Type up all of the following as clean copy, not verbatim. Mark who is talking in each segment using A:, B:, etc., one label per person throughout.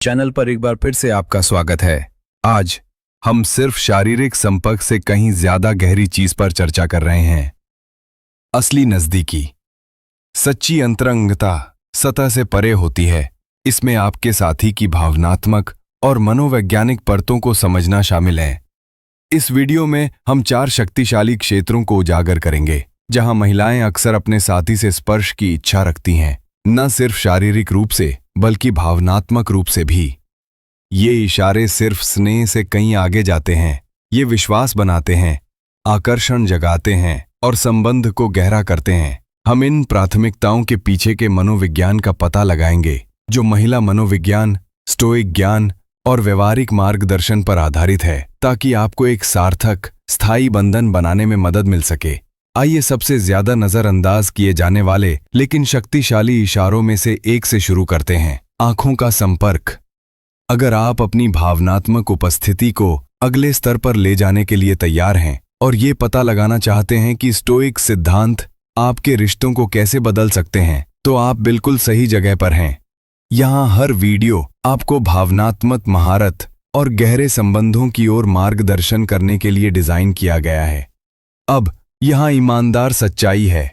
A: Channel पर एक बार फिर से आपका स्वागत है। आज हम सिर्फ शारीरिक संपर्क से कहीं ज्यादा गहरी चीज पर चर्चा कर रहे हैं। असली नजदीकी। सच्ची अंतरंगता सतह से परे होती है। इसमें आपके साथी की भावनात्मक और मनोवैज्ञानिक परतों को समझना शामिल है। इस वीडियो में हम 4 शक्तिशाली क्षेत्रों को उजागर करेंगे जहां महिलाएं अक्सर अपने साथी से स्पर्श की इच्छा रखती हैं, न सिर्फ शारीरिक रूप से बल्कि भावनात्मक रूप से भी। ये इशारे सिर्फ स्नेह से कहीं आगे जाते हैं। ये विश्वास बनाते हैं, आकर्षण जगाते हैं और संबंध को गहरा करते हैं। हम इन प्राथमिकताओं के पीछे के मनोविज्ञान का पता लगाएंगे, जो महिला मनोविज्ञान, स्टोइक ज्ञान और व्यवहारिक मार्गदर्शन पर आधारित है, ताकि आपको एक सार्थक, स्थायी बंधन बनाने में मदद मिल सके। आइए सबसे ज्यादा नजरअंदाज किए जाने वाले लेकिन शक्तिशाली इशारों में से एक से शुरू करते हैं, आंखों का संपर्क। अगर आप अपनी भावनात्मक उपस्थिति को अगले स्तर पर ले जाने के लिए तैयार हैं और ये पता लगाना चाहते हैं कि स्टोइक सिद्धांत आपके रिश्तों को कैसे बदल सकते हैं, तो आप बिल्कुल सही जगह पर हैं। यहाँ हर वीडियो आपको भावनात्मक महारत और गहरे संबंधों की ओर मार्गदर्शन करने के लिए डिजाइन किया गया है। अब यहाँ ईमानदार सच्चाई है।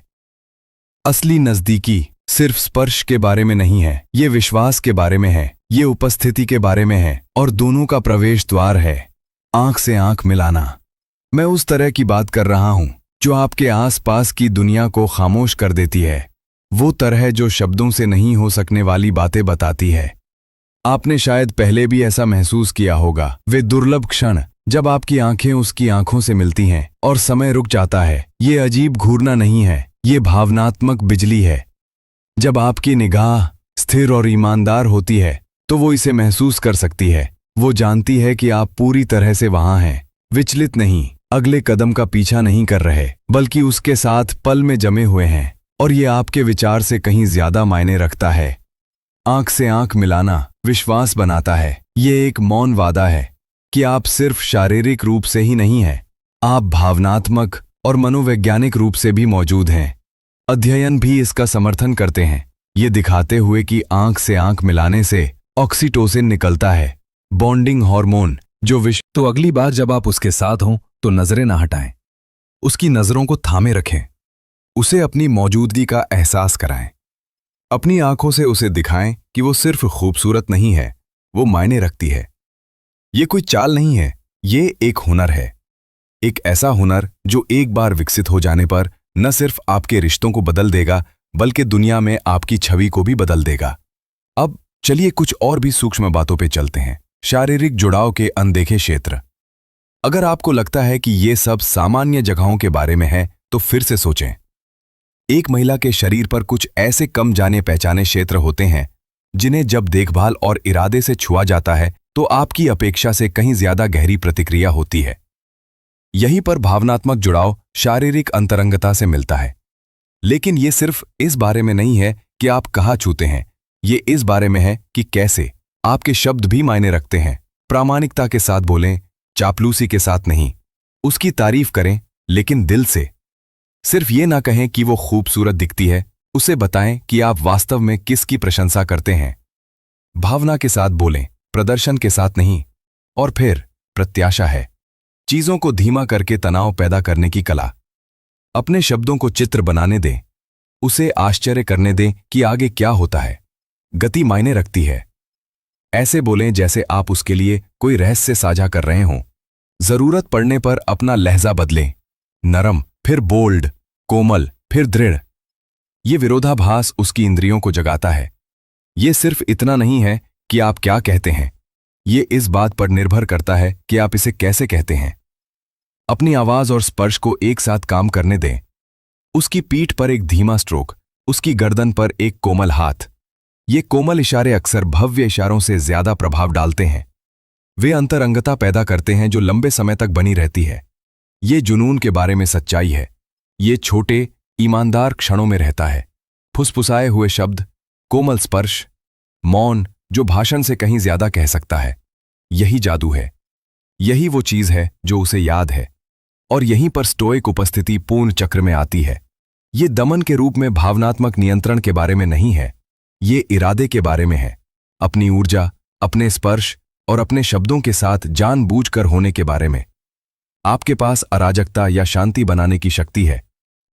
A: असली नजदीकी सिर्फ स्पर्श के बारे में नहीं है, ये विश्वास के बारे में है, ये उपस्थिति के बारे में है और दोनों का प्रवेश द्वार है। आंख से आंख मिलाना। मैं उस तरह की बात कर रहा हूं जो आपके आसपास की दुनिया को खामोश कर देती है, वो तरह जो शब्दों से नहीं हो सकने वाली बातें बताती है। आपने शायद पहले भी ऐसा महसूस किया होगा, वे दुर्लभ क्षण जब आपकी आंखें उसकी आंखों से मिलती हैं और समय रुक जाता है। ये अजीब घूरना नहीं है, ये भावनात्मक बिजली है। जब आपकी निगाह स्थिर और ईमानदार होती है तो वो इसे महसूस कर सकती है। वो जानती है कि आप पूरी तरह से वहां हैं, विचलित नहीं, अगले कदम का पीछा नहीं कर रहे, बल्कि उसके साथ पल में जमे हुए हैं। और ये आपके विचार से कहीं ज्यादा मायने रखता है। आंख से आंख मिलाना विश्वास बनाता है। ये एक मौन वादा है कि आप सिर्फ शारीरिक रूप से ही नहीं हैं, आप भावनात्मक और मनोवैज्ञानिक रूप से भी मौजूद हैं। अध्ययन भी इसका समर्थन करते हैं, ये दिखाते हुए कि आंख से आंख मिलाने से ऑक्सीटोसिन निकलता है, बॉन्डिंग हार्मोन जो तो अगली बार जब आप उसके साथ हों तो नजरें ना हटाएं, उसकी नजरों को थामे रखें, उसे अपनी मौजूदगी का एहसास कराएं। अपनी आंखों से उसे दिखाएं कि वो सिर्फ खूबसूरत नहीं है, वो मायने रखती है। ये कोई चाल नहीं है, ये एक हुनर है। एक ऐसा हुनर जो एक बार विकसित हो जाने पर न सिर्फ आपके रिश्तों को बदल देगा बल्कि दुनिया में आपकी छवि को भी बदल देगा। अब चलिए कुछ और भी सूक्ष्म बातों पे चलते हैं। शारीरिक जुड़ाव के अनदेखे क्षेत्र। अगर आपको लगता है कि ये सब सामान्य जगहों के बारे में है तो फिर से सोचें। एक महिला के शरीर पर कुछ ऐसे कम जाने पहचाने क्षेत्र होते हैं जिन्हें जब देखभाल और इरादे से छुआ जाता है तो आपकी अपेक्षा से कहीं ज्यादा गहरी प्रतिक्रिया होती है। यहीं पर भावनात्मक जुड़ाव शारीरिक अंतरंगता से मिलता है। लेकिन ये सिर्फ इस बारे में नहीं है कि आप कहाँ छूते हैं, ये इस बारे में है कि कैसे। आपके शब्द भी मायने रखते हैं। प्रामाणिकता के साथ बोलें, चापलूसी के साथ नहीं। उसकी तारीफ करें लेकिन दिल से। सिर्फ ये ना कहें कि वो खूबसूरत दिखती है, उसे बताएं कि आप वास्तव में किसकी प्रशंसा करते हैं। भावना के साथ बोलें, प्रदर्शन के साथ नहीं। और फिर प्रत्याशा है, चीजों को धीमा करके तनाव पैदा करने की कला। अपने शब्दों को चित्र बनाने दें, उसे आश्चर्य करने दें कि आगे क्या होता है। गति मायने रखती है। ऐसे बोलें जैसे आप उसके लिए कोई रहस्य साझा कर रहे हों। जरूरत पड़ने पर अपना लहजा बदलें, नरम फिर बोल्ड, कोमल फिर दृढ़। ये विरोधाभास उसकी इंद्रियों को जगाता है। ये सिर्फ इतना नहीं है कि आप क्या कहते हैं, ये इस बात पर निर्भर करता है कि आप इसे कैसे कहते हैं। अपनी आवाज और स्पर्श को एक साथ काम करने दें। उसकी पीठ पर एक धीमा स्ट्रोक, उसकी गर्दन पर एक कोमल हाथ। ये कोमल इशारे अक्सर भव्य इशारों से ज्यादा प्रभाव डालते हैं। वे अंतरंगता पैदा करते हैं जो लंबे समय तक बनी रहती है। ये जुनून के बारे में सच्चाई है। ये छोटे ईमानदार क्षणों में रहता है। फुसफुसाए हुए शब्द, कोमल स्पर्श, मौन जो भाषण से कहीं ज्यादा कह सकता है। यही जादू है। यही वो चीज है जो उसे याद है। और यहीं पर स्टोइक उपस्थिति पूर्ण चक्र में आती है। ये दमन के रूप में भावनात्मक नियंत्रण के बारे में नहीं है, ये इरादे के बारे में है। अपनी ऊर्जा, अपने स्पर्श और अपने शब्दों के साथ जानबूझकर होने के बारे में। आपके पास अराजकता या शांति बनाने की शक्ति है,